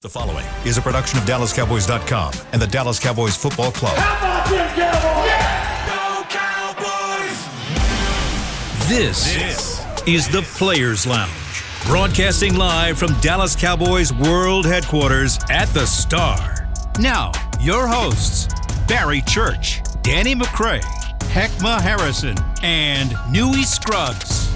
The following is a production of DallasCowboys.com and the Dallas Cowboys Football Club. How about them Cowboys? Yeah! Go Cowboys! This is the Players Lounge, broadcasting live from Dallas Cowboys World Headquarters at the Star. Now, your hosts, Barry Church, Danny McCray, Heckma Harrison, and Newey Scruggs.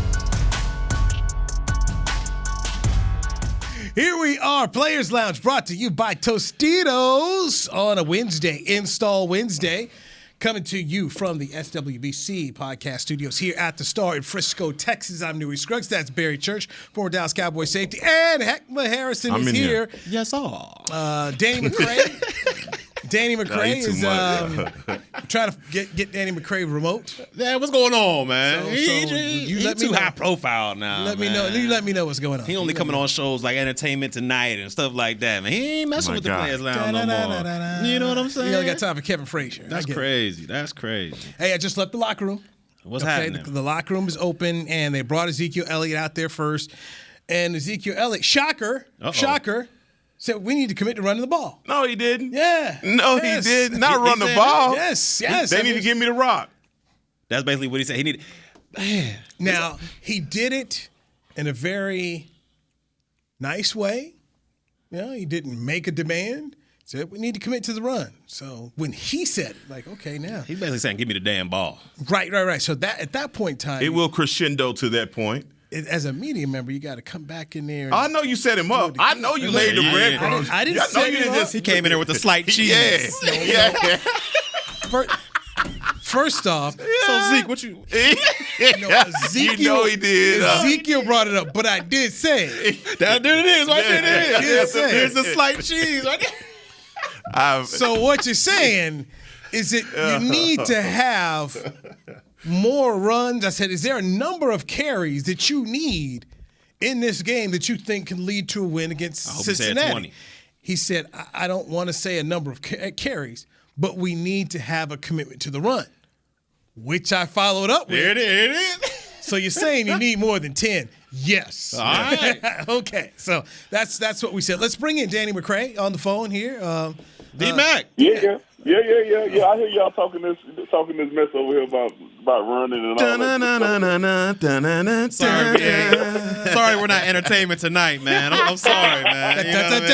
Here we are, Players Lounge, brought to you by Tostitos on a Wednesday, Install Wednesday, coming to you from the SWBC podcast studios here at the Star in Frisco, Texas. I'm Newey Scruggs. That's Barry Church, former Dallas Cowboys safety, and Heckma Harrison is here. Yes, Danny McCray. Danny McCray is trying to get Danny McCray remote. Yeah, what's going on, man? You let me too know. high profile now. Let me know. You let me know what's going on. He only coming on shows like Entertainment Tonight and stuff like that, man. He ain't messing with the Players Lounge no more. You know what I'm saying? You only got time for Kevin Frazier. That's crazy. That's crazy. Hey, I just left the locker room. What's happening? The locker room is open, and they brought Ezekiel Elliott out there first. And Ezekiel Elliott, shocker, said we need to commit to running the ball. No, he didn't. Yeah. No, yes. he did not run the ball. Yes. They need to give me the rock. That's basically what he said. He needed. Man. Now, he did it in a very nice way. You know, he didn't make a demand. He said, we need to commit to the run. So when he said it, like, okay, now. He's basically saying, give me the damn ball. Right. So that at that point in time. It will crescendo to that point. As a media member, you got to come back in there. I know you set him up. I know you laid the breadcrumbs. I didn't set him up. He came in there with a slight cheese. Yeah. First off, so Zeke, what you? Ezekiel, You know he did. Ezekiel brought it up, but I did say it. There it is, right there. There's a slight cheese, right there. So what you're saying is that you need to have more runs. I said, is there a number of carries that you need in this game that you think can lead to a win against Cincinnati? He said 20. He said, I don't want to say a number of carries, but we need to have a commitment to the run, which I followed up with. There it is. So you're saying you need more than 10? Yes. All right. Okay. So that's what we said. Let's bring in Danny McCray on the phone here. D-Mac. Yeah. I hear y'all talking this mess over here about running and all that. Sorry, we're not Entertainment Tonight, man. I'm sorry, man. You know what I mean?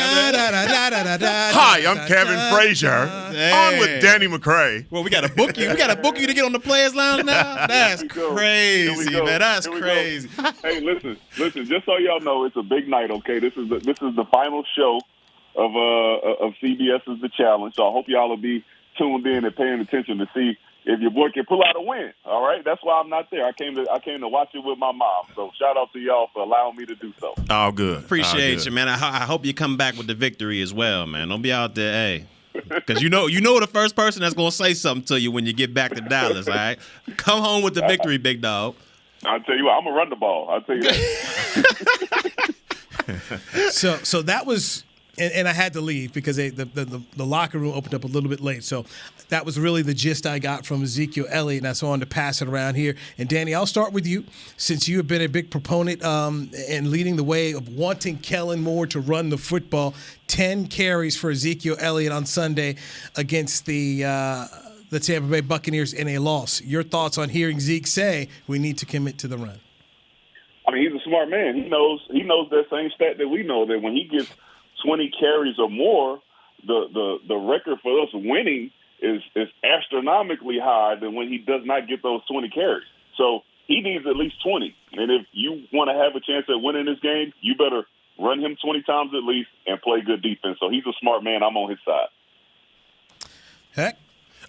Hi, I'm Kevin Frazier. On with Danny McCray. Well, we got to book you. We got to book you to get on the Players Lounge now. That's crazy, man. That's crazy. Hey, listen. Just so y'all know, it's a big night. Okay, this is the final show of CBS's The Challenge. So I hope y'all will be tuned in and paying attention to see if your boy can pull out a win. All right, that's why I'm not there. I came to watch it with my mom. So shout out to y'all for allowing me to do so. All good. Appreciate you, man. I hope you come back with the victory as well, man. Don't be out there, hey. Because you know the first person that's going to say something to you when you get back to Dallas, all right? Come home with the victory, big dog. I'll tell you what, I'm going to run the ball. I'll tell you that. So that was – and I had to leave because the locker room opened up a little bit late. So that was really the gist I got from Ezekiel Elliott, and I wanted to pass it around here. And, Danny, I'll start with you since you have been a big proponent and leading the way of wanting Kellen Moore to run the football. 10 carries for Ezekiel Elliott on Sunday against the Tampa Bay Buccaneers in a loss. Your thoughts on hearing Zeke say we need to commit to the run? I mean, he's a smart man. He knows that same stat that we know, that when he gets 20 carries or more, the record for us winning is astronomically high than when he does not get those 20 carries. So he needs at least 20. And if you want to have a chance at winning this game, you better run him 20 times at least and play good defense. So he's a smart man. I'm on his side. Heck.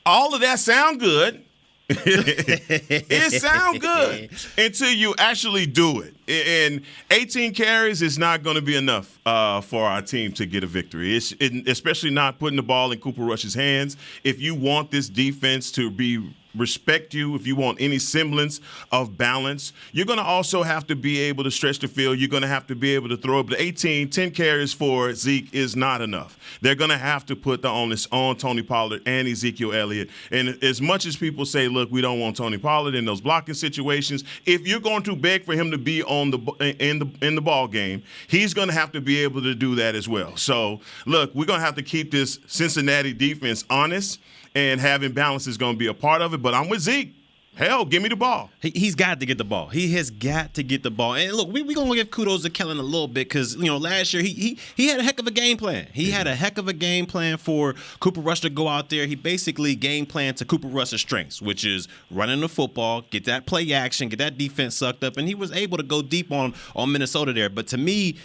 All of that sound good. It sounds good until you actually do it. And 18 carries is not going to be enough for our team to get a victory, especially not putting the ball in Cooper Rush's hands. If you want this defense to be respect you, if you want any semblance of balance, you're going to also have to be able to stretch the field. You're going to have to be able to throw up the 10 carries for Zeke is not enough. They're going to have to put the onus on Tony Pollard and Ezekiel Elliott. And as much as people say, look, we don't want Tony Pollard in those blocking situations, if you're going to beg for him to be on in the ball game, he's going to have to be able to do that as well. So, look, we're going to have to keep this Cincinnati defense honest, and having balance is going to be a part of it. But I'm with Zeke. Hell, give me the ball. He's got to get the ball. He has got to get the ball. And look, we're going to give kudos to Kellen a little bit because, last year he had a heck of a game plan. He had a heck of a game plan for Cooper Rush to go out there. He basically game planned to Cooper Rush's strengths, which is running the football, get that play action, get that defense sucked up, and he was able to go deep on Minnesota there. But to me,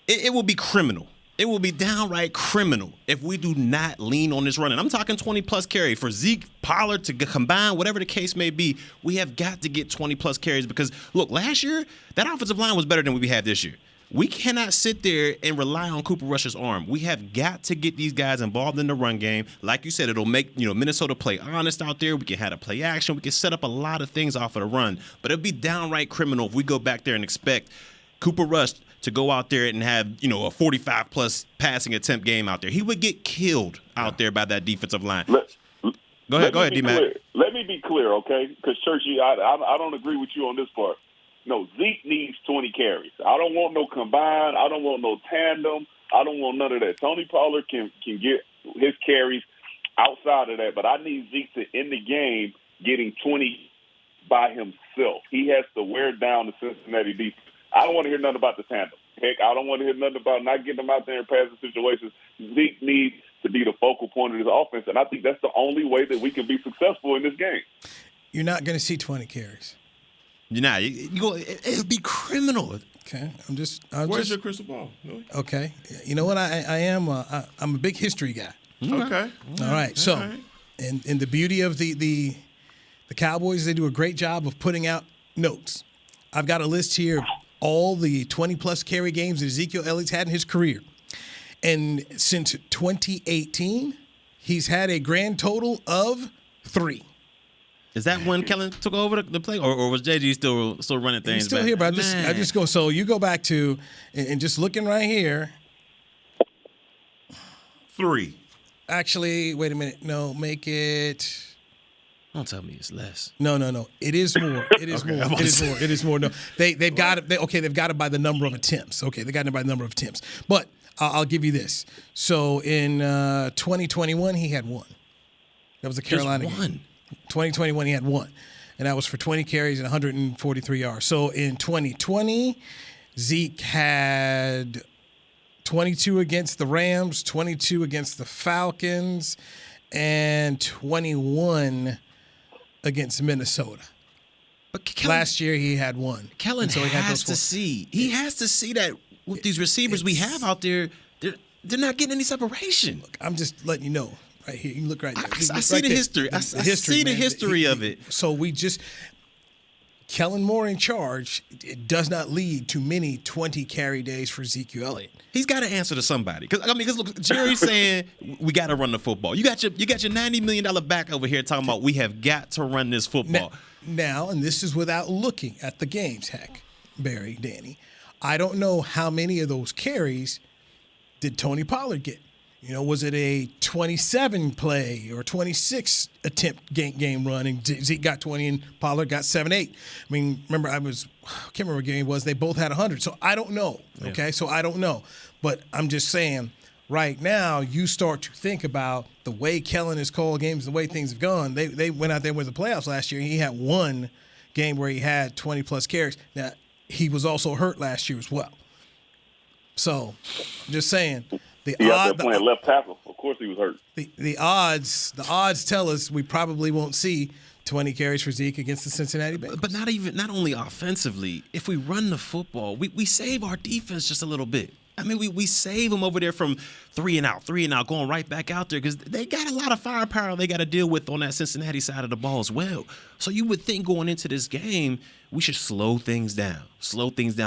it will be criminal. It will be downright criminal if we do not lean on this run. And I'm talking 20-plus carry. For Zeke, Pollard to combine, whatever the case may be, we have got to get 20-plus carries because, look, last year, that offensive line was better than we had this year. We cannot sit there and rely on Cooper Rush's arm. We have got to get these guys involved in the run game. Like you said, it'll make Minnesota play honest out there. We can have a play action. We can set up a lot of things off of the run. But it'll be downright criminal if we go back there and expect Cooper Rush to go out there and have, a 45-plus passing attempt game out there. He would get killed out there by that defensive line. Go ahead, D-Mac. Let me be clear, okay? Because, Churchy, I don't agree with you on this part. No, Zeke needs 20 carries. I don't want no combine. I don't want no tandem. I don't want none of that. Tony Pollard can get his carries outside of that, but I need Zeke to end the game getting 20 by himself. He has to wear down the Cincinnati defense. I don't want to hear nothing about the tandem. Heck, I don't want to hear nothing about not getting them out there in passing situations. Zeke needs to be the focal point of this offense, and I think that's the only way that we can be successful in this game. You're not going to see 20 carries. You're not. It'll be criminal. Okay, Where's your crystal ball? Really? Okay, you know what? I'm a big history guy. Okay. All right. So, and the beauty of the Cowboys, they do a great job of putting out notes. I've got a list here of all the 20-plus carry games that Ezekiel Elliott's had in his career. And since 2018, he's had a grand total of 3. Is that when Kellen took over the play, or was JG still running things? He's still back? here, but I just go. So you go back to and just looking right here. 3. Actually, wait a minute. No, make it. Don't tell me it's less. No. It is more. It is more. It is more. No, they've got it. They've got it by the number of attempts. Okay, they got it by the number of attempts. But I'll give you this. So in 2021, he had 1. That was the Carolina Just 1. game. 2021, he had 1, and that was for 20 carries and 143 yards. So in 2020, Zeke had 22 against the Rams, 22 against the Falcons, and 21 against Minnesota. But Kellen, last year he had 1. Kellen so has to see. He has to see that with these receivers we have out there, they're not getting any separation. Look, I'm just letting you know. Right here, you look right there. I see the history. I see the history of it. So Kellen Moore in charge, it does not lead to many 20 carry days for Ezekiel Elliott. He's got to answer to somebody. Because look, Jerry's saying we got to run the football. You got your $90 million back over here talking about we have got to run this football. Now, and this is without looking at the games, heck, Barry, Danny. I don't know how many of those carries did Tony Pollard get. Was it a 27 play or 26 attempt game run, and Zeke got 20 and Pollard got 7-8? I mean, remember, I can't remember what game it was. They both had 100. So I don't know, okay? Yeah. So I don't know. But I'm just saying, right now, you start to think about the way Kellen has called games, the way things have gone. They went out there with the playoffs last year, and he had 1 game where he had 20-plus carries. Now, he was also hurt last year as well. So I'm just saying – playing left tackle. Of course, he was hurt. The odds tell us we probably won't see 20 carries for Zeke against the Cincinnati Bengals. But not only offensively. If we run the football, we save our defense just a little bit. I mean, we save them over there from 3 and out, going right back out there because they got a lot of firepower they got to deal with on that Cincinnati side of the ball as well. So you would think going into this game, we should slow things down,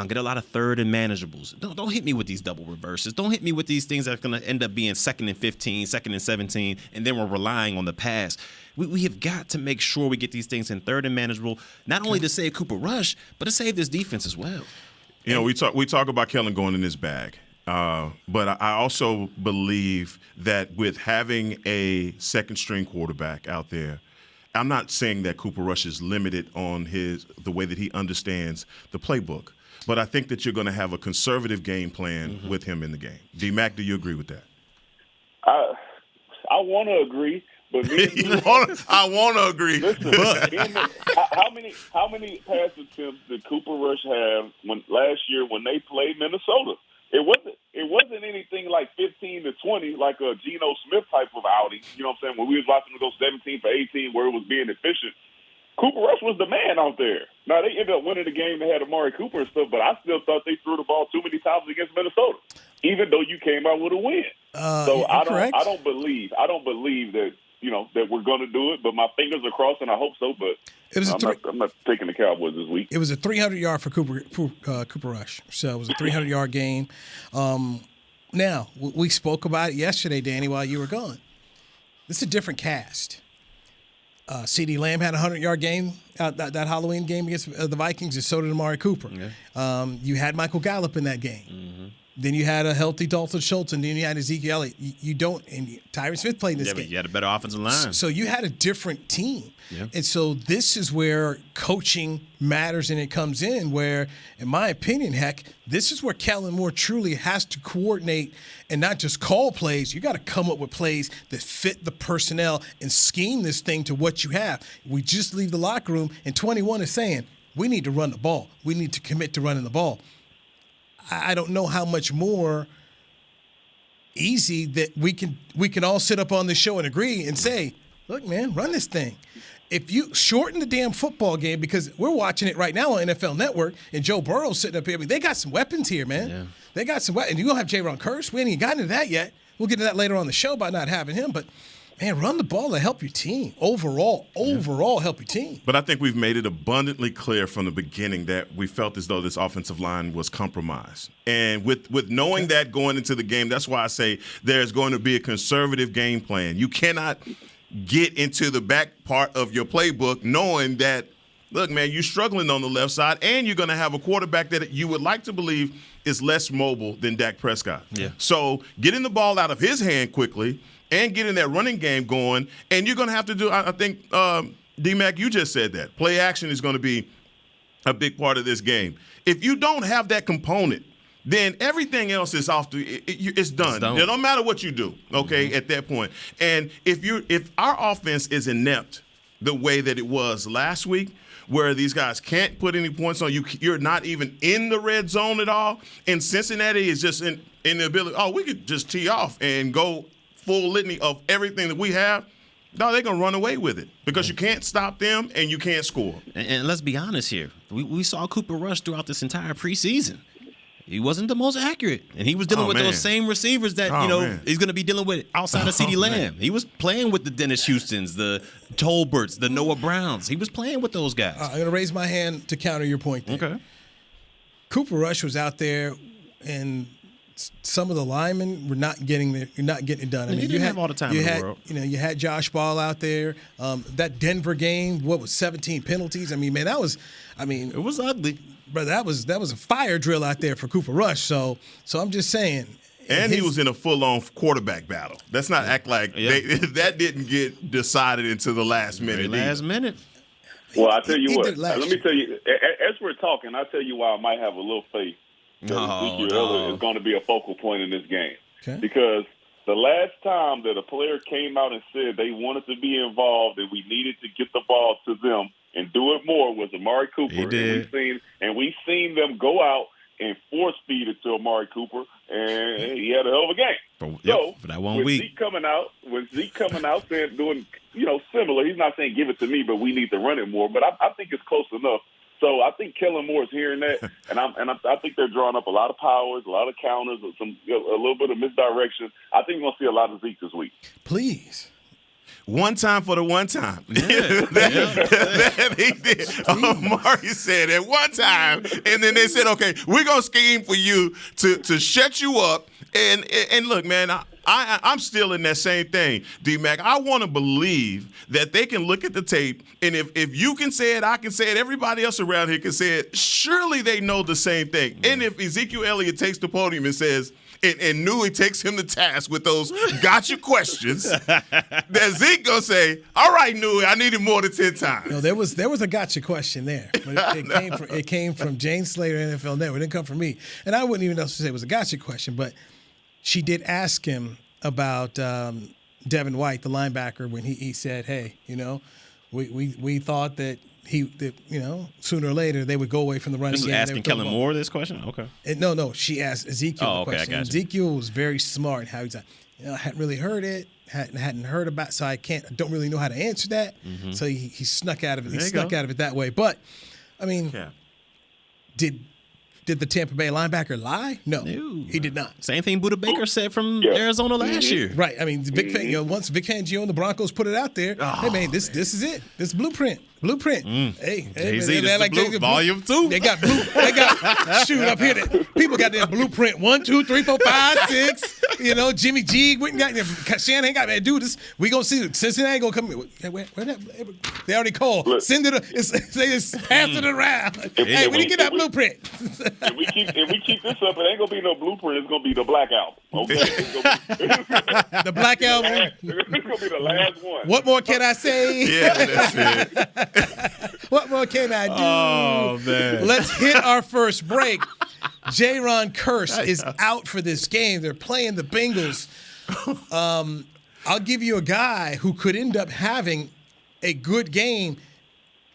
get a lot of third and manageables. Don't hit me with these double reverses. Don't hit me with these things that are going to end up being 2nd and 15, 2nd and 17, and then we're relying on the pass. We have got to make sure we get these things in third and manageable, not only to save Cooper Rush, but to save this defense as well. You know, we talk about Kellen going in his bag, but I also believe that with having a second-string quarterback out there, I'm not saying that Cooper Rush is limited on the way that he understands the playbook, but I think that you're going to have a conservative game plan with him in the game. D-Mac, do you agree with that? I want to agree. But I want to agree. Listen, how many pass attempts did Cooper Rush have last year when they played Minnesota? It wasn't anything like 15 to 20 like a Geno Smith type of outing. You know what I'm saying? When we was watching them go 17 for 18, where it was being efficient. Cooper Rush was the man out there. Now, they ended up winning the game. They had Amari Cooper and stuff, but I still thought they threw the ball too many times against Minnesota, even though you came out with a win. So I don't believe that, that we're going to do it, but my fingers are crossed, and I hope so, but I'm not taking the Cowboys this week. It was a 300-yard for Cooper Rush, so it was a 300-yard game. Now, we spoke about it yesterday, Danny, while you were gone. This is a different cast. CeeDee Lamb had a 100-yard game, that Halloween game against the Vikings, and so did Amari Cooper. Yeah. You had Michael Gallup in that game. Mm-hmm. Then you had a healthy Dalton Schultz, and then you had Ezekiel Elliott. You don't, and Tyron Smith played in this game. But you had a better offensive line. So you had a different team. Yeah. And so this is where coaching matters, and it comes in where, in my opinion, this is where Kellen Moore truly has to coordinate and not just call plays. You got to come up with plays that fit the personnel and scheme this thing to what you have. We just leave the locker room, and 21 is saying, we need to run the ball. We need to commit to running the ball. I don't know how much more easy that we can all sit up on this show and agree and say, look, man, run this thing. If you shorten the damn football game, because we're watching it right now on NFL Network, and Joe Burrow's sitting up here, they got some weapons here, man. Yeah. They got some weapons. And you don't have J-Ron Curse. We ain't even gotten into that yet. We'll get to that later on the show by not having him, but man, run the ball to help your team. Overall, help your team. But I think we've made it abundantly clear from the beginning that we felt as though this offensive line was compromised. And with knowing that going into the game, that's why I say there's going to be a conservative game plan. You cannot get into the back part of your playbook knowing that, look, man, you're struggling on the left side, and you're going to have a quarterback that you would like to believe is less mobile than Dak Prescott. Yeah. So getting the ball out of his hand quickly and getting that running game going, and you're going to have to do, I think, D-Mac, you just said that. Play action is going to be a big part of this game. If you don't have that component, then everything else is it's done. It don't matter what you do, okay, at that point. And if our offense is inept the way that it was last week, where these guys can't put any points on you, you're not even in the red zone at all, and Cincinnati is just in the ability, we could just tee off and go full litany of everything that we have. No, they're going to run away with it because you can't stop them and you can't score. And let's be honest here. We saw Cooper Rush throughout this entire preseason. He wasn't the most accurate, and he was dealing with those same receivers that he's going to be dealing with outside of CeeDee Lamb. He was playing with the Dennis Houstons, the Tolberts, the Noah Browns. He was playing with those guys. I'm going to raise my hand to counter your point there. Okay. Cooper Rush was out there, and some of the linemen were not getting it done. I mean, you had all the time in the world. You had Josh Ball out there. That Denver game, 17 penalties? I mean, man, it was ugly. Brother, that was a fire drill out there for Cooper Rush. So I'm just saying. And he was in a full-on quarterback battle. Let's not act like that didn't get decided into the last minute. Well, I tell you what. Let me tell you. As we're talking, I tell you why I might have a little faith that Ezekiel Elliott is going to be a focal point in this game. Okay. Because the last time that a player came out and said they wanted to be involved and we needed to get the ball to them and do it more was Amari Cooper. He did. And we've seen them go out and force feed it to Amari Cooper, and he had a hell of a game. For that 1 week. Zeke coming out saying doing similar. He's not saying give it to me, but we need to run it more. But I think it's close enough So I think Kellen Moore is hearing that, and I think they're drawing up a lot of powers, a lot of counters, a little bit of misdirection. I think we're going to see a lot of Zeke this week. Please. One time for the one time. Yeah. that he did. Maury said at one time, and then they said, okay, we're going to scheme for you to shut you up. And look, man, I'm still in that same thing, D-Mac. I want to believe that they can look at the tape, and if you can say it, I can say it, everybody else around here can say it. Surely they know the same thing. And if Ezekiel Elliott takes the podium and says, and Newey takes him to task with those gotcha questions, that Zeke gonna say, all right, Newey, I needed more than 10 times. No, there was a gotcha question there. But it came from Jane Slater, NFL Network. It didn't come from me. And I wouldn't even know to say it was a gotcha question, but she did ask him about Devin White, the linebacker, when he said, hey, we thought that sooner or later they would go away from the running game. game. Asking Kellen Moore this question? Okay. No, she asked Ezekiel the question. I got you. Ezekiel was very smart in how he's like, I hadn't really heard it, hadn't heard about, so I don't really know how to answer that. Mm-hmm. So he snuck out of it. He snuck out of it that way. But, I mean, Did the Tampa Bay linebacker lie? No, he did not. Same thing Budda Baker said from Arizona last year. Right. I mean, once Vic Fangio and the Broncos put it out there, hey, man, this is it. This blueprint. Hey, man, volume 2. They got shoot up here. People got their blueprint 1, 2, 3, 4, 5, 6. Jimmy G went and got there. Shanahan got man, dude. We gonna see Cincinnati gonna come. Where that? They already called. Look, Send it. They just pass it around. Hey, we didn't get that blueprint. If we keep this up, it ain't gonna be no blueprint. It's gonna be the Black Album. Okay. The Black Album. It's gonna be the last one. What more can I say? Yeah, that's it. What more can I do? Oh, man. Let's hit our first break. Jaron Kearse is out for this game. They're playing the Bengals. I'll give you a guy who could end up having a good game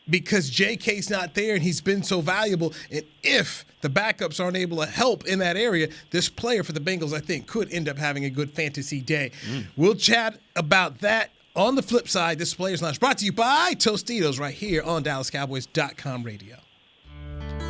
because JK's not there and he's been so valuable. And if the backups aren't able to help in that area, this player for the Bengals, I think, could end up having a good fantasy day. We'll chat about that. On the flip side, this Players Lounge brought to you by Tostitos right here on DallasCowboys.com radio.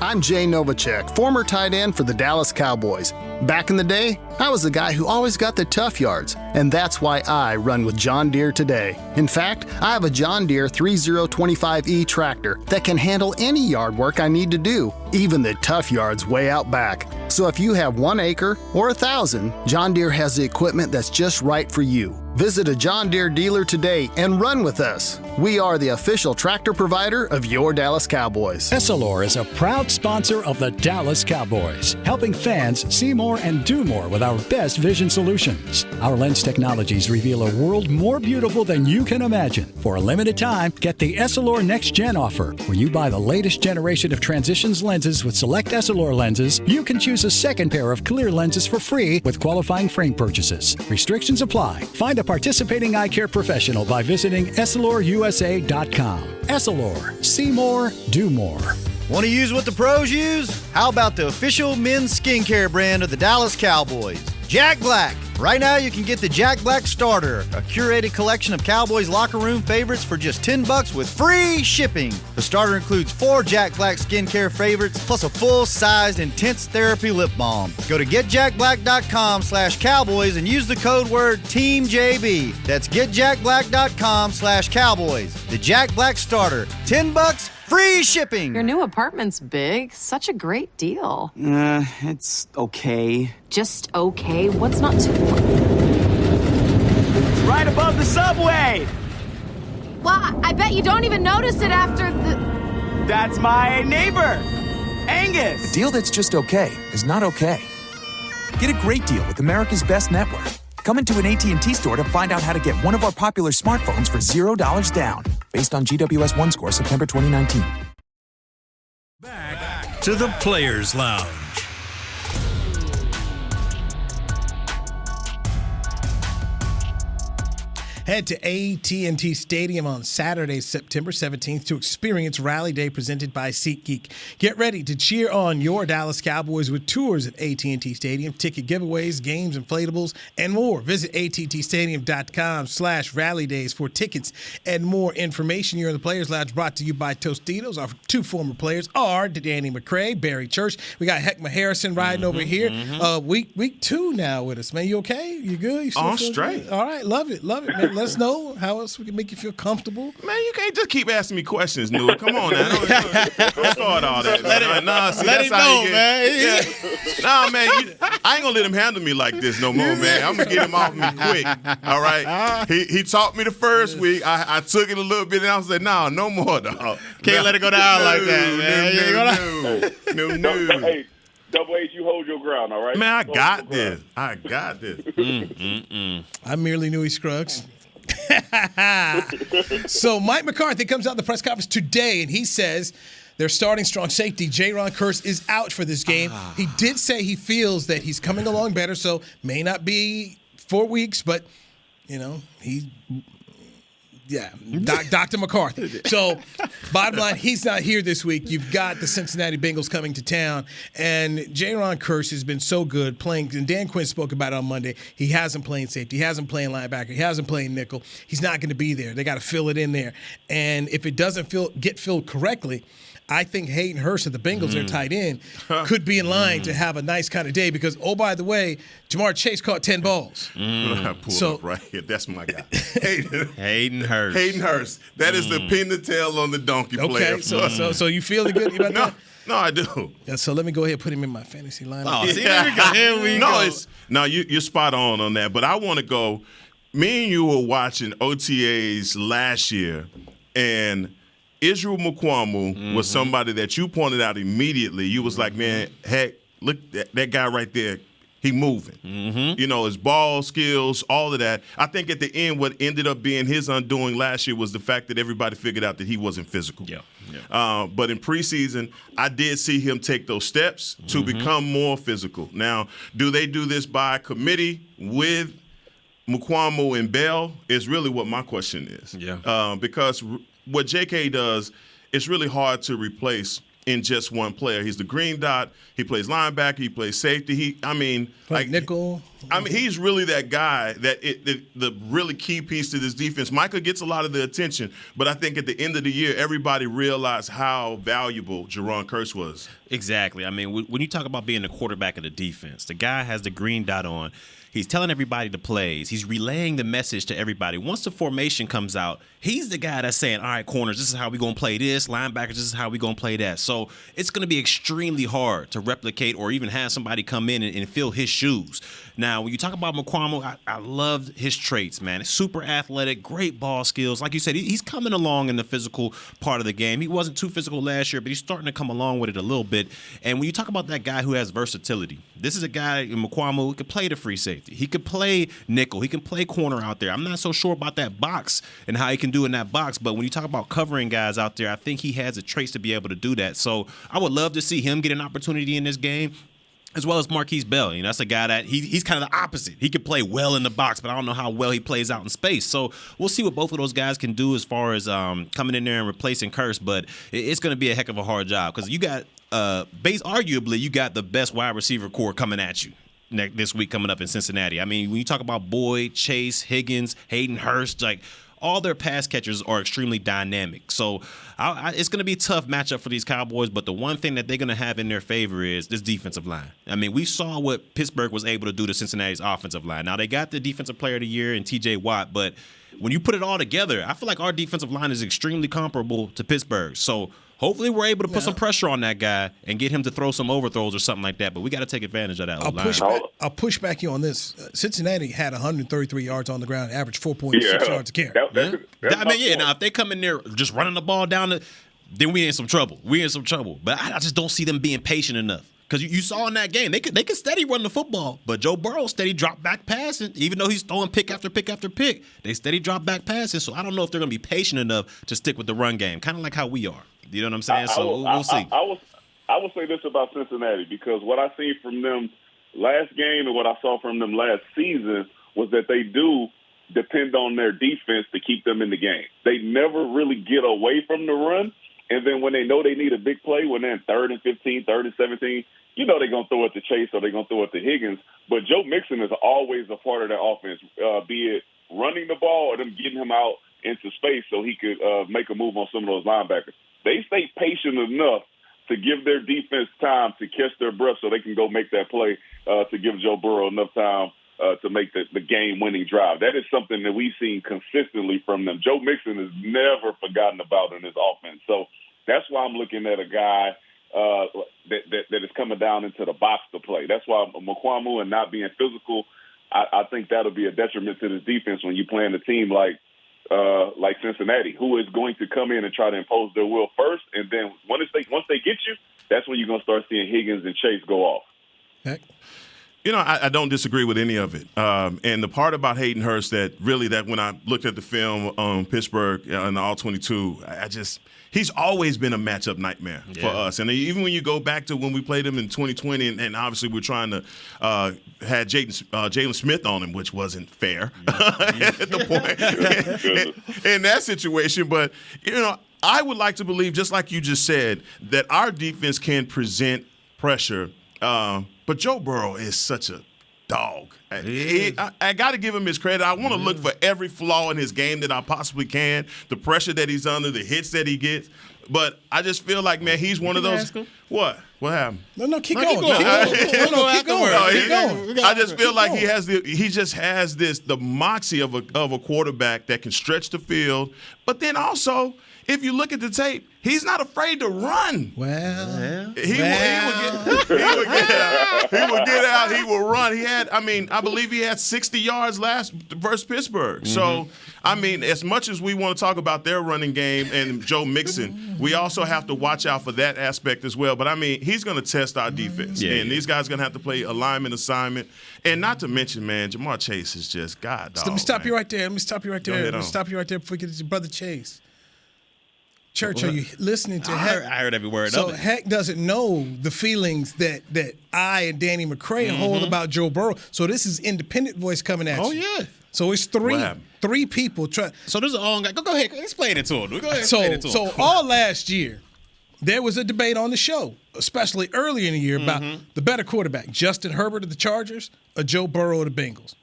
I'm Jay Novacek, former tight end for the Dallas Cowboys. Back in the day, I was the guy who always got the tough yards, and that's why I run with John Deere today. In fact, I have a John Deere 3025E tractor that can handle any yard work I need to do, even the tough yards way out back. So if you have 1 acre or 1,000, John Deere has the equipment that's just right for you. Visit a John Deere dealer today and run with us. We are the official tractor provider of your Dallas Cowboys. Essilor is a proud sponsor of the Dallas Cowboys, helping fans see more and do more with our best vision solutions. Our lens technologies reveal a world more beautiful than you can imagine. For a limited time, get the Essilor Next Gen offer. When you buy the latest generation of Transitions lenses with select Essilor lenses, you can choose a second pair of clear lenses for free with qualifying frame purchases. Restrictions apply. Find a participating eye care professional by visiting EssilorUSA.com. Essilor. See more, do more. Want to use what the pros use? How about the official men's skincare brand of the Dallas Cowboys, Jack Black? Right now you can get the Jack Black Starter, a curated collection of Cowboys locker room favorites for just $10 with free shipping. The starter includes 4 Jack Black skincare favorites plus a full-sized intense therapy lip balm. Go to getjackblack.com/Cowboys and use the code word TEAMJB. That's getjackblack.com/Cowboys. The Jack Black Starter, $10, free shipping. Your new apartment's big. Such a great deal. It's okay. Just okay? What's not to... Right above the subway! Well, I bet you don't even notice it after the... That's my neighbor, Angus. A deal that's just okay is not okay. Get a great deal with America's Best Network. Come into an AT&T store to find out how to get one of our popular smartphones for $0 down, based on GWS One score September 2019. Back to the Players Lounge. Head to AT&T Stadium on Saturday, September 17th to experience Rally Day presented by SeatGeek. Get ready to cheer on your Dallas Cowboys with tours at AT&T Stadium, ticket giveaways, games, inflatables, and more. Visit attstadium.com/rallydays for tickets and more information. You're in the Players Lounge, brought to you by Tostitos. Our two former players are Danny McCray, Barry Church. We got Heckma Harrison riding over here. Week 2 now with us, man. You okay? You good? You I'm straight. Good? All right, love it, man. Let us know how else we can make you feel comfortable. Man, you can't just keep asking me questions, Newell. Come on now. Don't start all that. Let him know, man. Yeah. Nah, man, I ain't gonna let him handle me like this no more, man. I'm gonna get him off me quick. All right. He taught me the first week. I took it a little bit, and I was like, no more, dog. Can't let it go down like that, man. No. Hey, Double H, you hold your ground, all right? Man, I got this. I'm merely Newey Scruggs. So Mike McCarthy comes out in the press conference today, and he says their starting strong safety, Jaron Kearse, is out for this game. He did say he feels that he's coming along better, so may not be 4 weeks, but, Dr. McCarthy. So, bottom line, he's not here this week. You've got the Cincinnati Bengals coming to town, and Jaron Kearse has been so good playing, and Dan Quinn spoke about it on Monday. He hasn't played safety. He hasn't played linebacker. He hasn't played nickel. He's not going to be there. They got to fill it in there. And if it doesn't get filled correctly, I think Hayden Hurst at the Bengals, their tight end, could be in line to have a nice kind of day because, oh, by the way, Jamar Chase caught 10 balls. Up right here. That's my guy. Hayden Hurst. Hayden Hurst. That is the pin the tail on the donkey player. Okay, so you feeling good about that? No, I do. Yeah, so let me go ahead and put him in my fantasy lineup. Oh, see, there we go. You're spot on that. But I want to go. Me and you were watching OTAs last year, and Israel Mukuamu was somebody that you pointed out immediately. You was like, man, heck, look, that guy right there, he moving. His ball skills, all of that. I think at the end, what ended up being his undoing last year was the fact that everybody figured out that he wasn't physical. But in preseason, I did see him take those steps to become more physical. Now, do they do this by committee with Mukuamu and Bell is really what my question is. Because what JK does, it's really hard to replace in just one player. He's the green dot. He plays linebacker. He plays safety. Like nickel. He's really that guy the really key piece to this defense. Micah gets a lot of the attention, but I think at the end of the year, everybody realized how valuable Jaron Kearse was. Exactly. When you talk about being the quarterback of the defense, the guy has the green dot on. He's telling everybody the plays. He's relaying the message to everybody. Once the formation comes out, he's the guy that's saying, all right, corners, this is how we're going to play this. Linebackers, this is how we're going to play that. So it's going to be extremely hard to replicate or even have somebody come in and fill his shoes. Now, when you talk about Mukuamu, I loved his traits, man. Super athletic, great ball skills. Like you said, he's coming along in the physical part of the game. He wasn't too physical last year, but he's starting to come along with it a little bit. And when you talk about that guy who has versatility, this is a guy in Mukuamu who could play the free safety. He could play nickel. He can play corner out there. I'm not so sure about that box and how he can do in that box, but when you talk about covering guys out there, I think he has the traits to be able to do that. So I would love to see him get an opportunity in this game, as well as Marquise Bell. That's a guy that he's kind of the opposite. He could play well in the box, but I don't know how well he plays out in space. So we'll see what both of those guys can do as far as coming in there and replacing Kearse, but it's going to be a heck of a hard job because you got arguably you got the best wide receiver core coming at you this week coming up in Cincinnati. When you talk about Boyd, Chase, Higgins, Hayden Hurst, like all their pass catchers are extremely dynamic. So it's going to be a tough matchup for these Cowboys, but the one thing that they're going to have in their favor is this defensive line. We saw what Pittsburgh was able to do to Cincinnati's offensive line. Now, they got the Defensive Player of the Year in T.J. Watt, but when you put it all together, I feel like our defensive line is extremely comparable to Pittsburgh. So hopefully we're able to put some pressure on that guy and get him to throw some overthrows or something like that. But we got to take advantage of that line. I'll push back you on this. Cincinnati had 133 yards on the ground, averaged 4.6 yards a carry. Now if they come in there just running the ball down, then we in some trouble. But I just don't see them being patient enough. Because you saw in that game, they could steady run the football, but Joe Burrow steady drop back passing. Even though he's throwing pick after pick after pick, they steady drop back passing. So I don't know if they're going to be patient enough to stick with the run game, kind of like how we are. You know what I'm saying? We'll see. I will say this about Cincinnati, because what I seen from them last game and what I saw from them last season was that they do depend on their defense to keep them in the game. They never really get away from the run. And then when they know they need a big play, when they're in 3rd and 15, 3rd and 17, you know they're going to throw it to Chase or they're going to throw it to Higgins. But Joe Mixon is always a part of that offense, be it running the ball or them getting him out into space so he could make a move on some of those linebackers. They stay patient enough to give their defense time to catch their breath so they can go make that play to give Joe Burrow enough time to make the game-winning drive. That is something that we've seen consistently from them. Joe Mixon is never forgotten about in his offense. So that's why I'm looking at a guy that is coming down into the box to play. That's why Mukuamu and not being physical, I think that'll be a detriment to this defense when you're playing a team like Cincinnati, who is going to come in and try to impose their will first, and then once they get you, that's when you're going to start seeing Higgins and Chase go off. Heck. You know, I don't disagree with any of it. And the part about Hayden Hurst that when I looked at the film on Pittsburgh in the All-22, he's always been a matchup nightmare for us. And even when you go back to when we played him in 2020, and obviously we're trying to had Jalen Smith on him, which wasn't fair at the point in that situation. But, you know, I would like to believe, just like you just said, that our defense can present pressure. But Joe Burrow is such a dog. I got to give him his credit. I want to look for every flaw in his game that I possibly can, the pressure that he's under, the hits that he gets. But I just feel like, man, he's one of those. What? What happened? No, keep going. Keep going. I just feel like he just has the moxie of a quarterback that can stretch the field. But then also, if you look at the tape, he's not afraid to run. He would get out. He will run. I believe he had 60 yards last versus Pittsburgh. Mm-hmm. So, as much as we want to talk about their running game and Joe Mixon, we also have to watch out for that aspect as well. But, he's going to test our defense. And these guys are going to have to play alignment assignment. And not to mention, man, Jamar Chase is just God dog. Let me stop you right there. Before we get to your brother Chase. Church, are you listening to Heck? I heard every word of it. So Heck doesn't know the feelings that I and Danny McCray hold about Joe Burrow. So this is independent voice coming at you. Oh, yeah. So it's three people. So this is all – go ahead. Explain it to him. Go ahead. So all last year, there was a debate on the show, especially early in the year, about the better quarterback, Justin Herbert of the Chargers or Joe Burrow of the Bengals.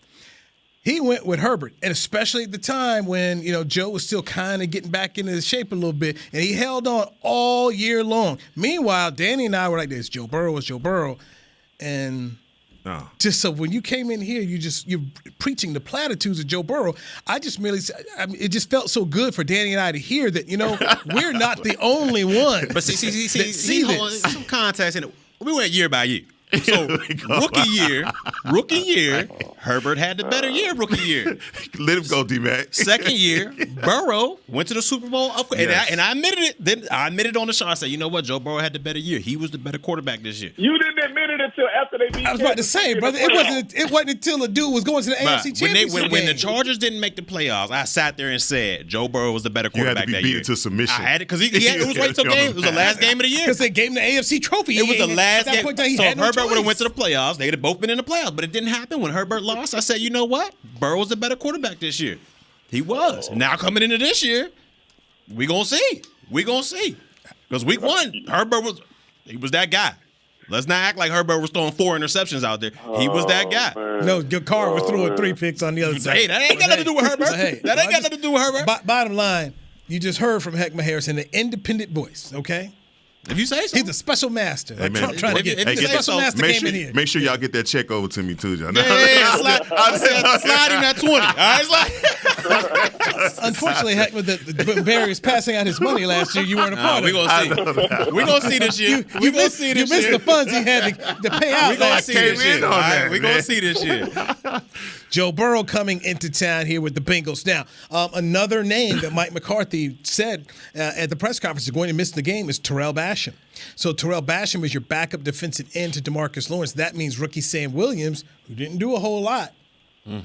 He went with Herbert, and especially at the time when, Joe was still kind of getting back into his shape a little bit, and he held on all year long. Meanwhile, Danny and I were like this, Joe Burrow. And just so when you came in here, you're preaching the platitudes of Joe Burrow. I just merely said, it just felt so good for Danny and I to hear that, we're not the only one. But see, hold on, some context in it. We went year by year. So rookie year, Herbert had the better year rookie year. Let him go, D-Mac. Second year, Burrow went to the Super Bowl. And I admitted it. Then I admitted on the show. I said, you know what? Joe Burrow had the better year. He was the better quarterback this year. You didn't admit it until after they beat. I was about to say, brother, it wasn't until a dude was going to the AFC Championship when the Chargers didn't make the playoffs, I sat there and said Joe Burrow was the better quarterback that year. You had to be beaten to submission. I had it because it was right till game. It was the last game of the year. Because they gave him the AFC trophy. It was the last game. So Herbert would have went to the playoffs. They would have both been in the playoffs, but it didn't happen. When Herbert lost, I said, you know what? Burrow was the better quarterback this year. He was. Now coming into this year, we gonna see. Because week one, Herbert was that guy. Let's not act like Herbert was throwing 4 interceptions out there. He was that guy. Man. No, Carr was throwing 3 picks on the other side. Hey, that ain't got nothing to do with Herbert. That ain't got nothing to do with Herbert. Bottom line, you just heard from Heckma Harrison, the independent voice, okay? If you say so. He's a special master. Hey, man. Trying to get special master came in here. Make sure y'all get that check over to me, too, John. Slide him that 20. All right, Unfortunately, Heck, when Barry was passing out his money last year, you weren't a part of it. We're going to see this year. You missed the funds he had to pay out last year. We're going to see this year. Joe Burrow coming into town here with the Bengals. Now, another name that Mike McCarthy said at the press conference is going to miss the game is Terrell Basham. So Terrell Basham is your backup defensive end to DeMarcus Lawrence. That means rookie Sam Williams, who didn't do a whole lot.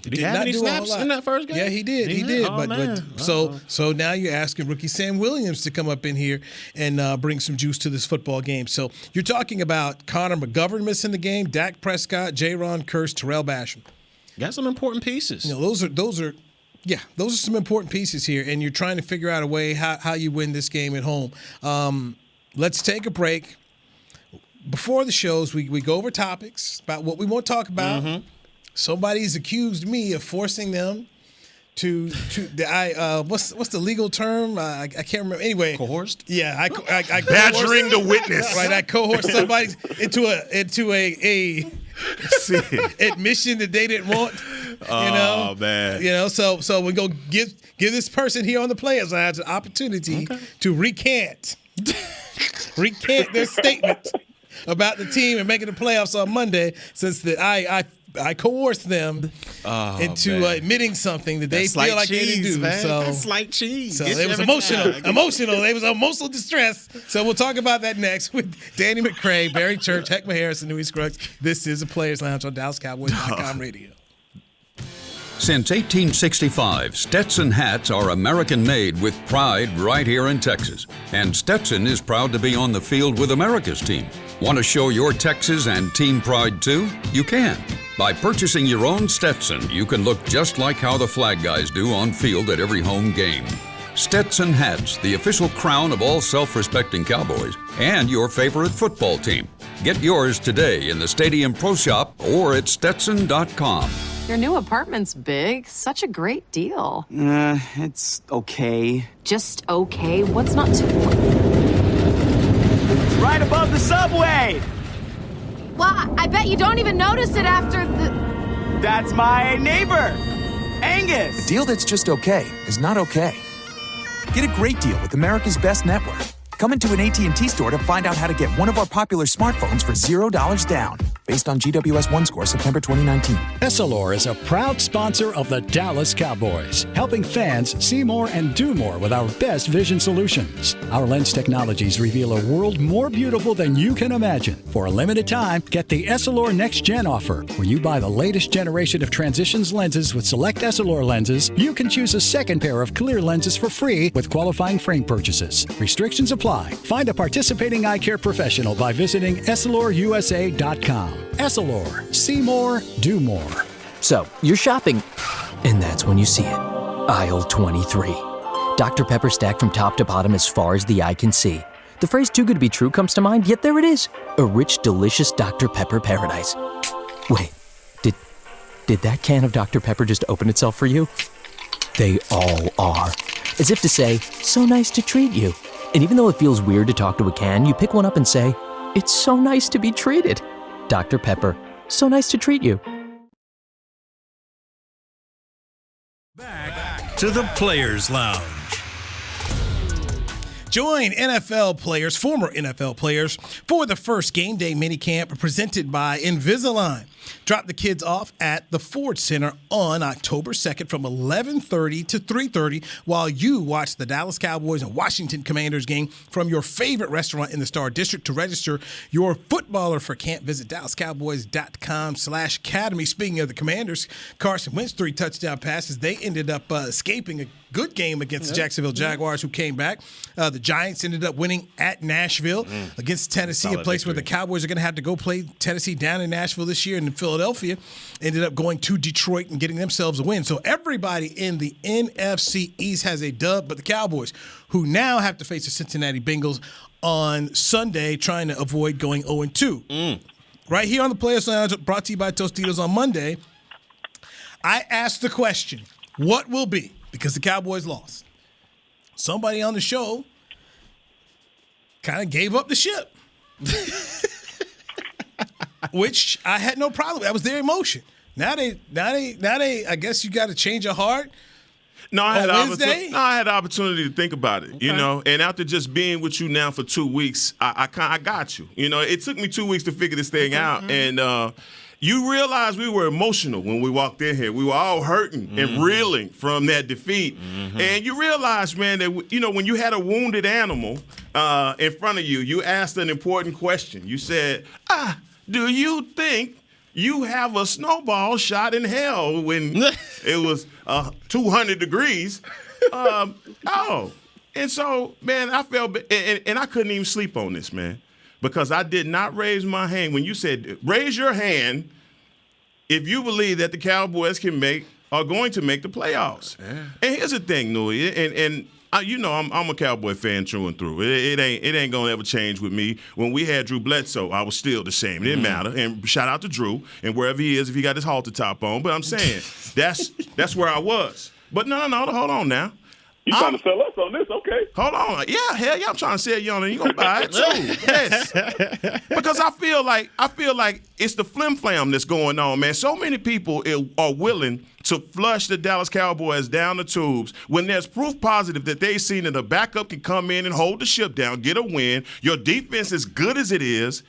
Did he have any snaps in that first game? Yeah, he did. He did. Oh, so now you're asking rookie Sam Williams to come up in here and bring some juice to this football game. So you're talking about Connor McGovern missing the game, Dak Prescott, Jaron Kearse, Terrell Basham. Got some important pieces. Those are Yeah, those are some important pieces here, and you're trying to figure out a way how you win this game at home. Let's take a break. Before the shows, we go over topics about what we want to talk about. Mm-hmm. Somebody's accused me of forcing them to what's the legal term? I can't remember. Anyway, coerced. Yeah, I badgering the witness. Right, I coerced somebody into a admission that they didn't want. Oh man. So we go give this person here on the Players Lounge an opportunity to recant their statement about the team and making the playoffs on Monday, since that I coerced them into admitting something that they feel like they didn't do. Man. So that's slight cheese. So it was emotional. It was emotional distress. So we'll talk about that next with Danny McCray, Barry Church, Heckma Harris, and Louis Scruggs. This is the Players Lounge on DallasCowboys.com radio. Since 1865, Stetson hats are American-made with pride right here in Texas. And Stetson is proud to be on the field with America's team. Want to show your Texas and team pride too? You can. By purchasing your own Stetson, you can look just like how the flag guys do on field at every home game. Stetson hats, the official crown of all self-respecting Cowboys, and your favorite football team. Get yours today in the Stadium Pro Shop or at Stetson.com. Your new apartment's big. Such a great deal. It's okay. Just okay? What's not to... Right above the subway! Well, I bet you don't even notice it after the... That's my neighbor, Angus. A deal that's just okay is not okay. Get a great deal with America's Best Network. Come into an AT&T store to find out how to get one of our popular smartphones for $0 down. Based on GWS 1 score, September 2019. Essilor is a proud sponsor of the Dallas Cowboys, helping fans see more and do more with our best vision solutions. Our lens technologies reveal a world more beautiful than you can imagine. For a limited time, get the Essilor Next Gen offer. When you buy the latest generation of Transitions lenses with select Essilor lenses, you can choose a second pair of clear lenses for free with qualifying frame purchases. Restrictions apply. Find a participating eye care professional by visiting EssilorUSA.com. Essilor. See more, do more. So, you're shopping, and that's when you see it. Aisle 23. Dr. Pepper stacked from top to bottom as far as the eye can see. The phrase too good to be true comes to mind, yet there it is. A rich, delicious Dr. Pepper paradise. Wait, did that can of Dr. Pepper just open itself for you? They all are. As if to say, so nice to treat you. And even though it feels weird to talk to a can, you pick one up and say, it's so nice to be treated. Dr. Pepper, so nice to treat you. Back to the Players Lounge. Join NFL players, former NFL players, for the first game day minicamp presented by Invisalign. Drop the kids off at the Ford Center on October 2nd from 11:30 to 3:30 while you watch the Dallas Cowboys and Washington Commanders game from your favorite restaurant in the Star District. To register your footballer for camp, visit DallasCowboys.com/academy. Speaking of the Commanders, Carson Wentz 3 touchdown passes. They ended up escaping a good game against the Jacksonville Jaguars, who came back. The Giants ended up winning at Nashville against Tennessee, a place where the Cowboys are going to have to go play Tennessee down in Nashville this year. And Philadelphia ended up going to Detroit and getting themselves a win. So everybody in the NFC East has a dub, but the Cowboys, who now have to face the Cincinnati Bengals on Sunday, trying to avoid going 0-2. Right here on the Players Lounge, brought to you by Tostitos on Monday, I asked the question, what will be, because the Cowboys lost, somebody on the show kind of gave up the ship. Which I had no problem. That was their emotion. Now they. I guess you got to change your heart. No, I had the opportunity to think about it, you know. And after just being with you now for 2 weeks, I got you. You know, it took me 2 weeks to figure this thing out, and you realize we were emotional when we walked in here. We were all hurting and reeling from that defeat, and you realize, man, that when you had a wounded animal in front of you, you asked an important question. You said, do you think you have a snowball shot in hell when it was 200 degrees? And so, man, I felt, and I couldn't even sleep on this, man, because I did not raise my hand. When you said, raise your hand if you believe that the Cowboys can make are going to make the playoffs. Yeah. And here's the thing, Nui, and I'm a Cowboy fan through and through. It ain't gonna ever change with me. When we had Drew Bledsoe, I was still the same. It didn't matter. And shout out to Drew and wherever he is, if he got his halter top on. But I'm saying that's where I was. But no, hold on now. You trying to sell us on this? Okay. Hold on. Yeah, hell yeah, I'm trying to sell you on it. You gonna buy it too? Yes. Because I feel like it's the flim-flam that's going on, man. So many people are willing to flush the Dallas Cowboys down the tubes when there's proof positive that they've seen that a backup can come in and hold the ship down, get a win. Your defense is good as it is.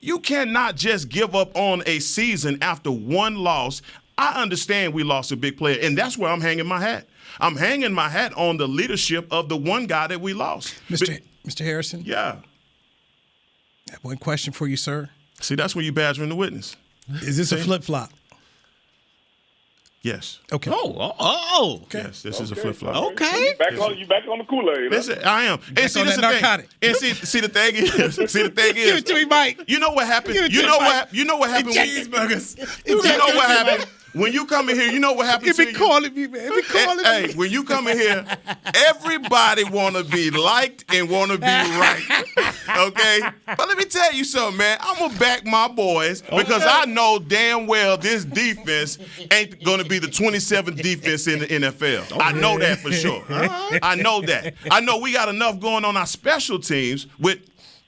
You cannot just give up on a season after one loss. I understand we lost a big player, and that's where I'm hanging my hat. I'm hanging my hat on the leadership of the one guy that we lost. Mr. Harrison? Yeah. I have one question for you, sir. See, that's when you badgering the witness. Is this a flip-flop? Yes. Okay. Oh. Okay. Yes, this is a flip-flop. Okay. You back on the Kool-Aid. Listen, I am. And see, this is the thing. And see, the thing is. Give it to me, Mike. You know what happened? You know what happened? Cheeseburgers. You know what happened? When you come in here, you know what happens to you? Calling me, man. Hey, when you come in here, everybody want to be liked and want to be right. Okay? But let me tell you something, man. I'm going to back my boys because I know damn well this defense ain't going to be the 27th defense in the NFL. I know that for sure. I know that. I know we got enough going on our special teams with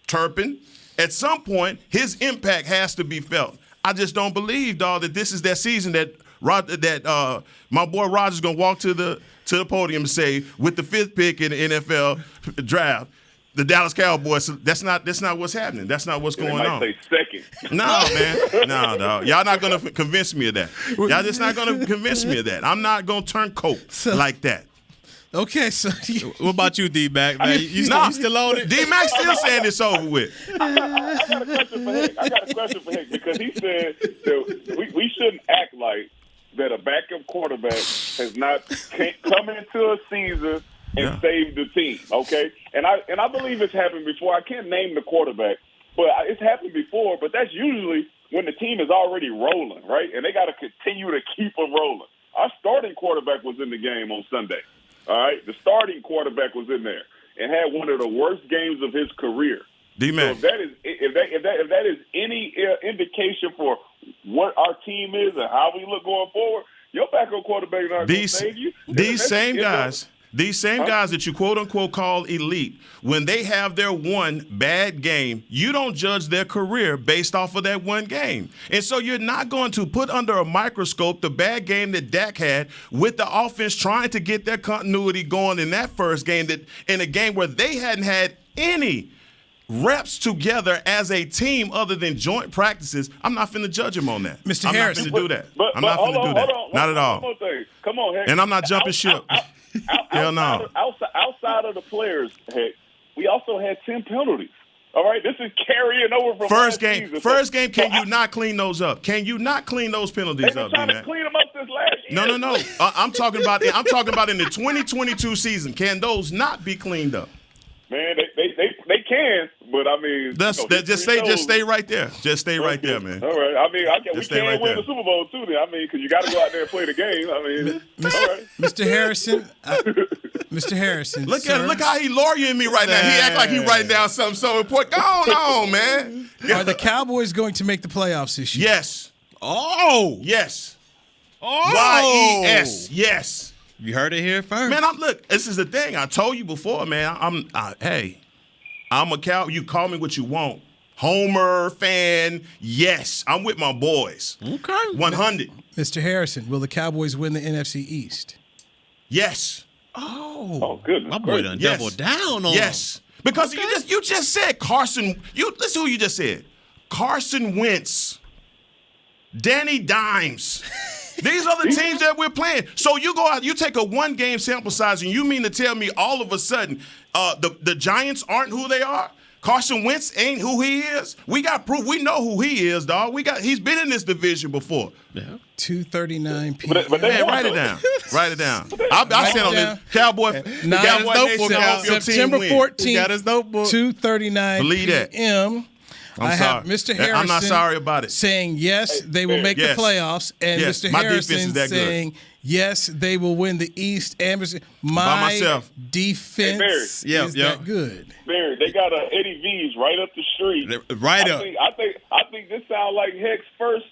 Turpin. At some point, his impact has to be felt. I just don't believe, dog, that this is that season that my boy Rodgers gonna walk to the podium and say, with the 5th pick in the NFL draft, the Dallas Cowboys. That's not what's happening. That's not what's going on. Say second. No, man. No, dog. Y'all not gonna convince me of that. Y'all just not gonna convince me of that. I'm not gonna turn coat like that. Okay, so what about you, D-Mac? Man, you still on it? D-Mac still saying it's over with. I got a question for Hick because he said that we shouldn't act like that a backup quarterback has not come into a season and saved the team. Okay, and I believe it's happened before. I can't name the quarterback, but it's happened before. But that's usually when the team is already rolling, right? And they got to continue to keep them rolling. Our starting quarterback was in the game on Sunday. All right, the starting quarterback was in there and had one of the worst games of his career. D-Man. So if that is any indication for what our team is and how we look going forward, your backup quarterback not going to save you. These same guys that you quote unquote call elite, when they have their one bad game, you don't judge their career based off of that one game. And so you're not going to put under a microscope the bad game that Dak had with the offense trying to get their continuity going in that first game, that in a game where they hadn't had any reps together as a team other than joint practices. I'm not finna judge him on that. Mr. Harrison. I'm not finna do that. I'm not finna do that. Not at all. Come on, Hank. And I'm not jumping ship. Hell no. Outside of the players, Hank, we also had 10 penalties. All right, this is carrying over from first last game. season. First game, can you not clean those up? Can you not clean those penalties They've been up, trying to clean them up since last year. No. I'm talking about in the 2022 season. Can those not be cleaned up? Man, they can, but I mean, just stay right there. Just stay right there, man. All right. I mean, we can't win the Super Bowl too. Then I mean, because you got to go out there and play the game. I mean, all right. Mr. Harrison. Mr. Harrison. Look how he lawyering me right now. He act like he writing down something so important. Go on, man. Are the Cowboys going to make the playoffs this year? Yes. Oh. Yes. Oh. YES. Yes. You heard it here first. Man, look, this is the thing. I told you before, man. I'm a cow. You call me what you want. Homer fan, yes. I'm with my boys. Okay. 100. Mr. Harrison, will the Cowboys win the NFC East? Yes. Oh goodness. My boy done doubled down on Yes. Because you just said Carson. Listen who you just said. Carson Wentz. Danny Dimes. These are the teams that we're playing. So you go out, you take a one-game sample size, and you mean to tell me all of a sudden the Giants aren't who they are? Carson Wentz ain't who he is? We got proof. We know who he is, dog. He's been in this division before. Yeah. 2:39 p.m. Man, write it down. Write it down. I said on this Cowboy Nation, September 14th, 2:39 p.m. I have Mr. Harrison. I'm not sorry about it. Saying yes, they will make the playoffs, and Mr. Harrison saying yes, they will win the East. And my defense is that good. Barry, they got Eddie V's right up the street. I think this sounds like Heck's first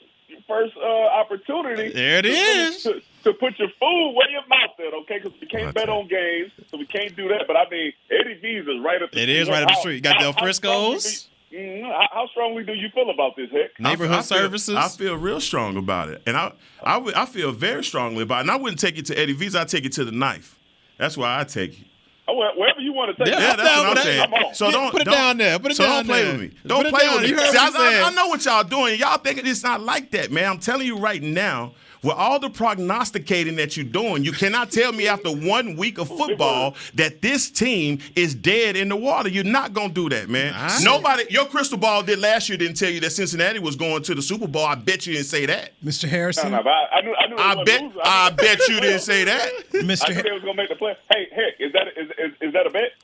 opportunity. There it is. To put your food where your mouth at, okay? Because we can't bet on games, so we can't do that. But I mean, Eddie V's is right up the street. It is right up the street. You got Del Frisco's. How strongly do you feel about this, Heck? Neighborhood services. I feel real strong about it, and I feel very strongly about it. And I wouldn't take it to Eddie V's. I'd take it to the knife. That's why I take it. Wherever you want to take it. Yeah, that's what I'm saying. So don't put it down there. Put it down don't play with me. Don't play with me. See, I know what y'all doing. Y'all thinking it's not like that, man. I'm telling you right now. With all the prognosticating that you're doing, you cannot tell me after 1 week of football that this team is dead in the water. You're not going to do that, man. Nobody, your crystal ball did last year didn't tell you that Cincinnati was going to the Super Bowl. I bet you didn't say that. Mr. Harrison? I bet you didn't say that. I knew they was going to make the play. Hey, Heck, is that a bet?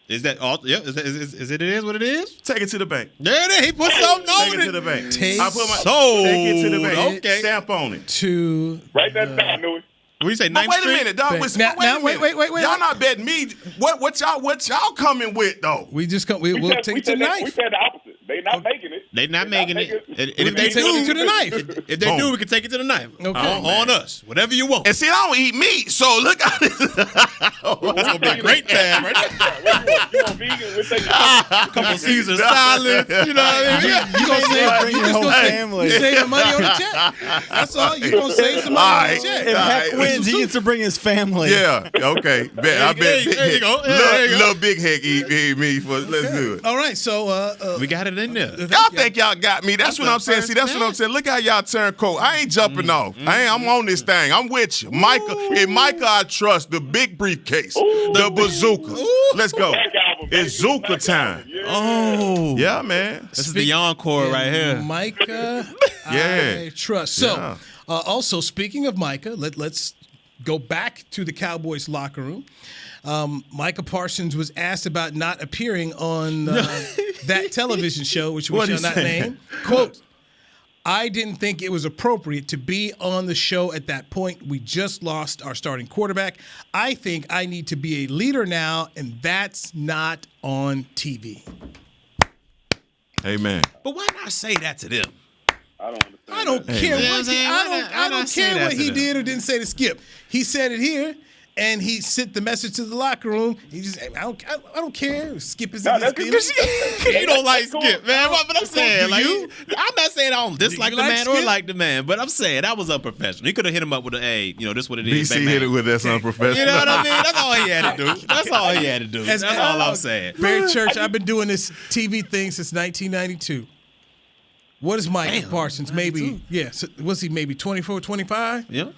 Is that all? Yeah. Is it what it is? Take it to the bank. There it is. He put something on it. Take it to the bank. Take it to the bank. Okay. Stamp on it. Write that down, Louis. What do you say? Wait a minute, dog. Wait. Y'all not betting me. What y'all coming with though? We'll take it to the knife. We said the opposite. They not making it. They not making it. And if they take it to the knife. If they do, we can take it to the knife. Okay. On us. Whatever you want. And see, I don't eat meat, so look at this. That's gonna be a great time, right? You want vegan? We'll take a couple Caesar salads. You know what I mean? You gonna bring your whole family. You save the money on the check. That's all. You gonna save some money on the check. If Heck wins, he gets to bring his family. Yeah. Okay. Bet. I bet. There you go. Little Big Heck eat me for. Let's do it. All right. So we got it in there. Y'all think y'all got me? That's what I'm saying. See, that's what I'm saying. Look how y'all turn cold. I ain't jumping off. I'm on this thing. I'm with you, Micah. In Micah, I trust the big briefcase, the bazooka. Let's go. It's Zuka time. Oh, yeah, man. This is the encore right here. Micah, I trust. So, also speaking of Micah, let's go back to the Cowboys locker room. Micah Parsons was asked about not appearing on that television show, which we shall not name. Quote, I didn't think it was appropriate to be on the show at that point. We just lost our starting quarterback. I think I need to be a leader now, and that's not on TV. Amen. But why not say that to them? I don't understand. I don't care what care what he did or didn't say to Skip. He said it here. And he sent the message to the locker room. He just, I don't care. Skip is in his feelings. You don't like Skip, man. But I'm saying, I'm not saying I don't dislike the man or like the man, but I'm saying that was unprofessional. He could have hit him up with this is what it is. BC hit it with that's unprofessional. You know what I mean? That's all he had to do. That's all he had to do. That's all I'm saying. Barry Church, I've been doing this TV thing since 1992. What is Micah Parsons? Maybe, was he maybe 24, 25? Yeah.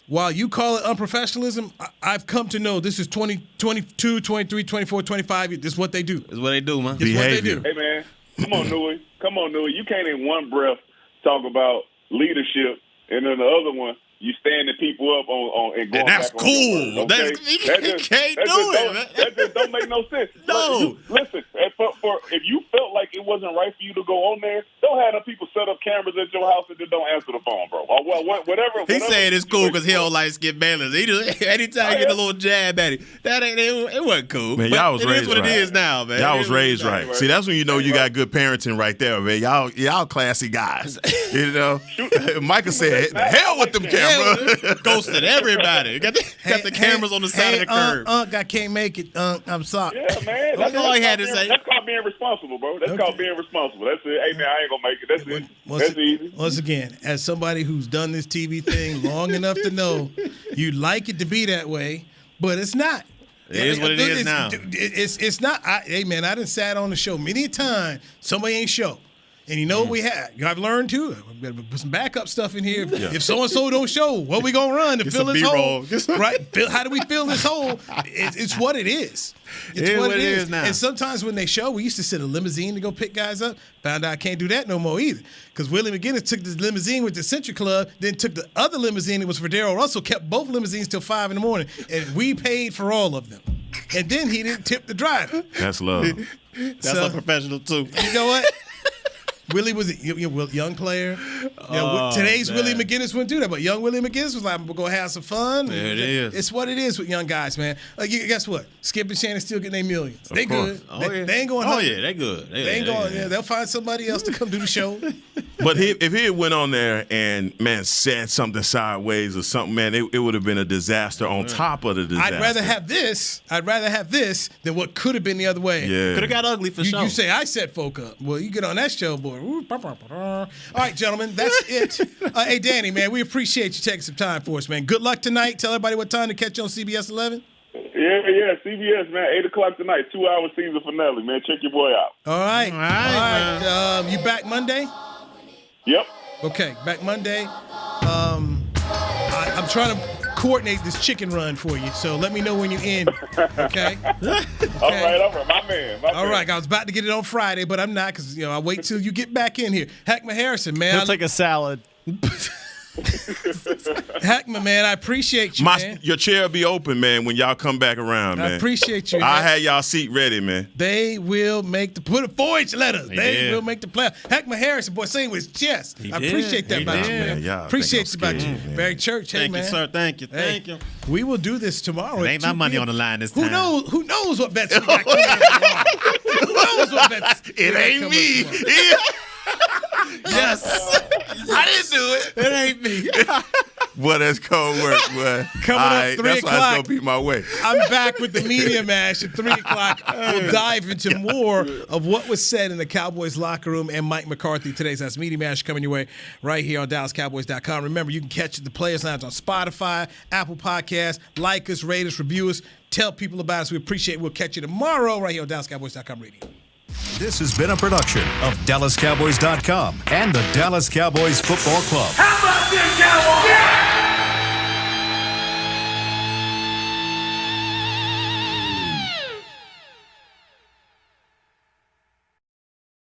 While you call it unprofessionalism, I've come to know this is 20, 22, 23, 24, 25. This is what they do. It's what they do, man. It's what they do. Hey, man, come on, Louis. You can't in one breath talk about leadership, and then the other one, you standing people up on and going that's back cool. On okay? You can't do it, man. That just don't make no sense. No. Listen, if you felt like it wasn't right for you to go on there, don't have the people set up cameras at your house and just don't answer the phone, bro. Or whatever. He said it's cool because he don't like Skip Bayless. He just anytime you get a little jab at him, it wasn't cool. Man, y'all was raised right. It is what it is now, man. Y'all was raised right. See, that's when you know you got good parenting right there, man. Y'all classy guys. You know, Micah said, "Hell with them cameras." Ghosted everybody. Got the cameras on the side of the curb. I can't make it. I'm sorry. Yeah, man. That's all he had to say. That's called being responsible, bro. That's called being responsible. That's it. Hey, man, I ain't gonna make it. That's easy. Once again, as somebody who's done this TV thing long enough to know, you like it to be that way, but it's not. It is what it is now. It's not. Hey, man, I done sat on the show many a time. Somebody ain't show. And you know what we have? I've learned too. We better put some backup stuff in here. If so and so don't show, what we gonna run to fill this hole? Right? How do we fill this hole? It's what it is. It's what it is now. And sometimes when they show, we used to send a limousine to go pick guys up. Found out I can't do that no more either. Because Willie McGinnis took this limousine with the Century Club, then took the other limousine that was for Darryl Russell, kept both limousines till 5 in the morning, and we paid for all of them. And then he didn't tip the driver. That's love. That's unprofessional too. You know what? Willie was a young player. Today's Willie McGinnis wouldn't do that, but young Willie McGinnis was like, we're going to have some fun. There it is. It's what it is with young guys, man. Guess what? Skip and Shannon still getting their millions. They good. They ain't going home. Oh, yeah, they good. They ain't going. Yeah, they'll find somebody else to come do the show. But if he had went on there and, man, said something sideways or something, man, it would have been a disaster on top of the disaster. I'd rather have this than what could have been the other way. Yeah. Could have got ugly for sure. You say I set folk up. Well, you get on that show, boy. All right, gentlemen, that's it. Hey, Danny, man, we appreciate you taking some time for us, man. Good luck tonight. Tell everybody what time to catch you on CBS 11. Yeah, CBS, man, 8 o'clock tonight, 2-hour season finale, man. Check your boy out. All right. You back Monday? Yep. Okay, back Monday. I'm trying to coordinate this chicken run for you, so let me know when you're in. Okay? All right, my man. All right, I was about to get it on Friday, but I'm not because I'll wait till you get back in here. Heckman Harrison, man. He'll take a salad. Heckman, man, I appreciate you, man. Your chair will be open, man, when y'all come back around, man. I appreciate you. I had y'all seat ready, man. They will make the put a 4-inch letters. They will make the play. Heckman Harrison, boy, saying with his chest. I appreciate that about you, man. Yeah, appreciate you about you. Barry Church, hey, man. Thank you, sir. Thank you. Thank you. We will do this tomorrow. It ain't my money on the line this time. Who knows what bets we got coming up tomorrow? Who knows what bets? It ain't me. Yes. I didn't do it. It ain't me. Boy, that's cold work, boy. Coming up 3 that's o'clock. why it's going to be my way. I'm back with the Media Mash at 3 o'clock. We'll dive into more of what was said in the Cowboys locker room and Mike McCarthy today. So that's Media Mash coming your way right here on DallasCowboys.com. Remember, you can catch the Players Lounge on Spotify, Apple Podcasts. Like us, rate us, review us. Tell people about us. We appreciate it. We'll catch you tomorrow right here on DallasCowboys.com radio. This has been a production of DallasCowboys.com and the Dallas Cowboys Football Club. How about this, Cowboys? Yeah!